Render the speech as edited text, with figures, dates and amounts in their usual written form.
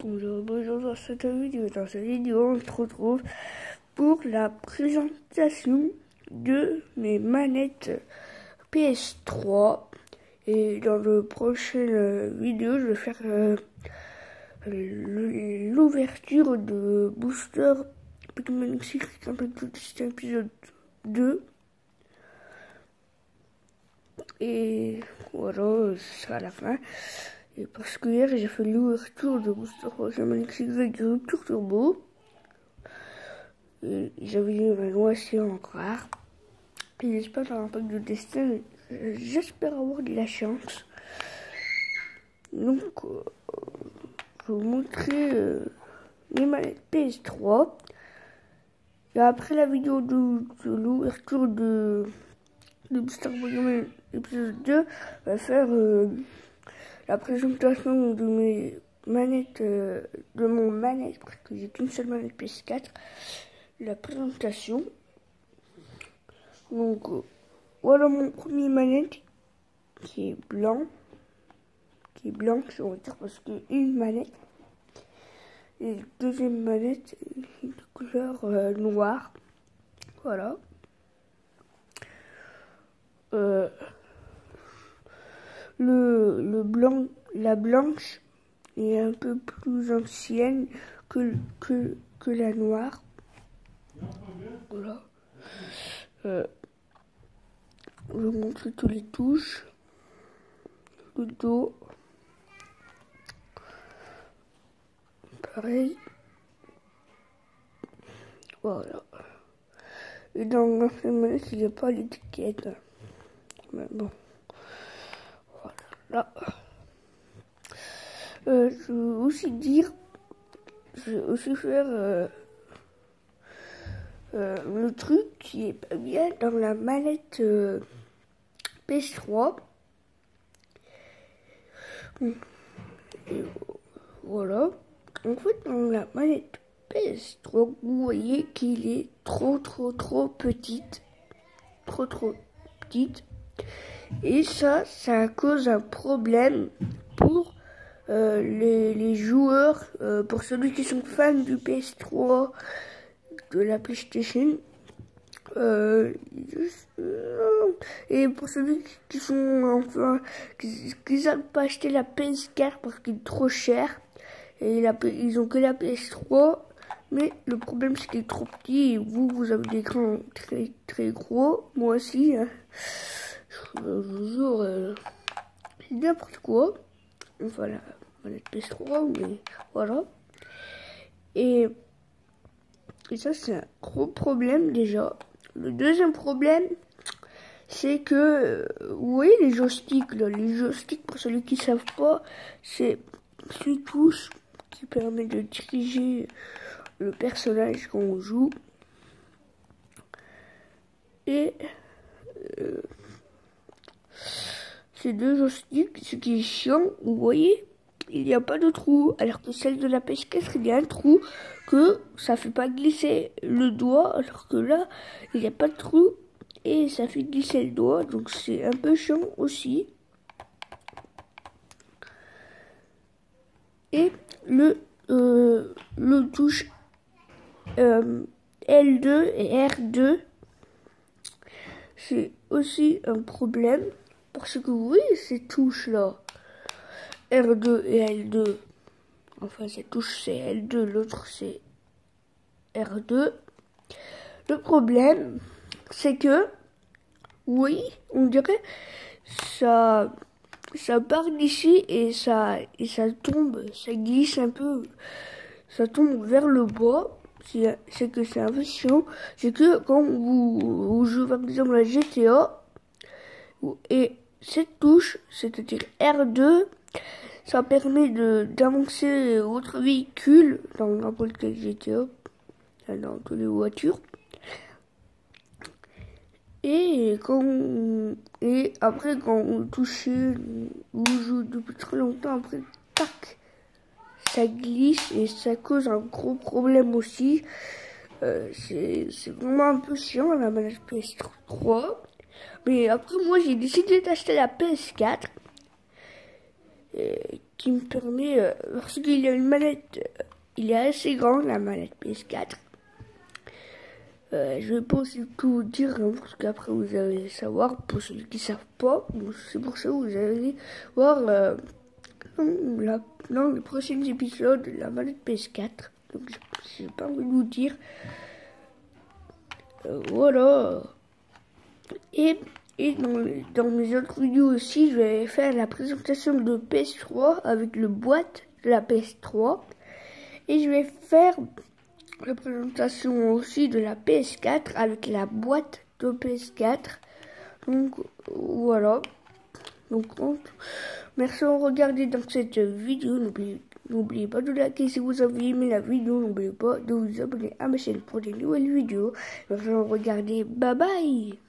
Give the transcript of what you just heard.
Bonjour dans cette vidéo. Dans cette vidéo, on se retrouve pour la présentation de mes manettes PS3. Et dans le prochain vidéo, je vais faire l'ouverture de Booster Pokémon Secret épisode 2. Et voilà, ce sera la fin. Et parce que hier j'ai fait l'ouverture de Booster Pokémon Secret Rupture Turbo. Et j'avais eu un océan rare. Et j'espère dans un pack de destin, j'espère avoir de la chance. Donc, je vais vous montrer les manettes PS3. Et après la vidéo de l'ouverture de Booster Pokémon épisode 2, on va faire la présentation de mes manettes, de mon manette, parce que j'ai qu'une seule manette PS4. La présentation. Donc, voilà mon premier manette qui est blanc. Qui est blanche, on va dire, parce qu'une manette. Et la deuxième manette est de couleur noire. Voilà. Le blanc, la blanche est un peu plus ancienne que la noire. Voilà. Je vais vous montrer tous les touches. Le dos. Pareil. Voilà. Et dans l'ancienne manette, il n'y a pas l'étiquette. Mais bon. Voilà. Je veux aussi dire, je vais aussi faire le truc qui est pas bien dans la manette PS3. Et voilà. En fait, dans la manette PS3, vous voyez qu'il est trop petite. Trop petite. Et ça cause un problème pour les joueurs, pour ceux qui sont fans du PS3, de la PlayStation, et pour ceux qui sont qui savent pas acheter la PS4 parce qu'elle est trop chère, et ils ont que la PS3, mais le problème c'est qu'il est trop petit, et vous avez des écrans très gros, moi aussi, hein. Je vous jure, c'est n'importe quoi. Enfin, la manette PS3, mais voilà. Et ça, c'est un gros problème déjà. Le deuxième problème, c'est que, vous voyez les joysticks, là, les joysticks, pour ceux qui ne savent pas, c'est ces touches qui permettent de diriger le personnage qu'on joue. Et ces deux joysticks, ce qui est chiant, vous voyez, il n'y a pas de trou, alors que celle de la PS4, il y a un trou que ça fait pas glisser le doigt, alors que là, il n'y a pas de trou et ça fait glisser le doigt, donc c'est un peu chiant aussi. Et le touche L2 et R2, c'est aussi un problème, parce que vous voyez ces touches là, R2 et L2, enfin cette touche c'est L2, l'autre c'est R2. Le problème c'est que, oui, on dirait ça part d'ici et ça tombe, ça glisse un peu, ça tombe vers le bas. C'est que c'est un peu chiant. C'est que quand vous jouez par exemple à GTA, et cette touche, c'est-à-dire R2, ça permet d'avancer votre véhicule dans n'importe quel GTA, dans toutes les voitures. Et après, quand vous touchez, vous jouez depuis très longtemps, après, tac, ça glisse et ça cause un gros problème aussi. C'est vraiment un peu chiant la manette PS3. Mais après, moi, j'ai décidé d'acheter la PS4. qui me permet, parce qu'il a une manette, il est assez grand, la manette PS4. Je vais pas aussi tout vous dire, hein, parce qu'après vous allez savoir, pour ceux qui savent pas, c'est pour ça que vous allez voir dans les prochains épisodes la manette PS4. Donc j'ai pas envie de vous dire. Voilà. Et dans mes autres vidéos aussi, je vais faire la présentation de PS3 avec le boîte de la PS3. Et je vais faire la présentation aussi de la PS4 avec la boîte de PS4. Donc voilà. Donc merci de regarder dans cette vidéo. N'oubliez pas de liker si vous avez aimé la vidéo. N'oubliez pas de vous abonner à ma chaîne pour des nouvelles vidéos. Merci de regarder. Bye bye.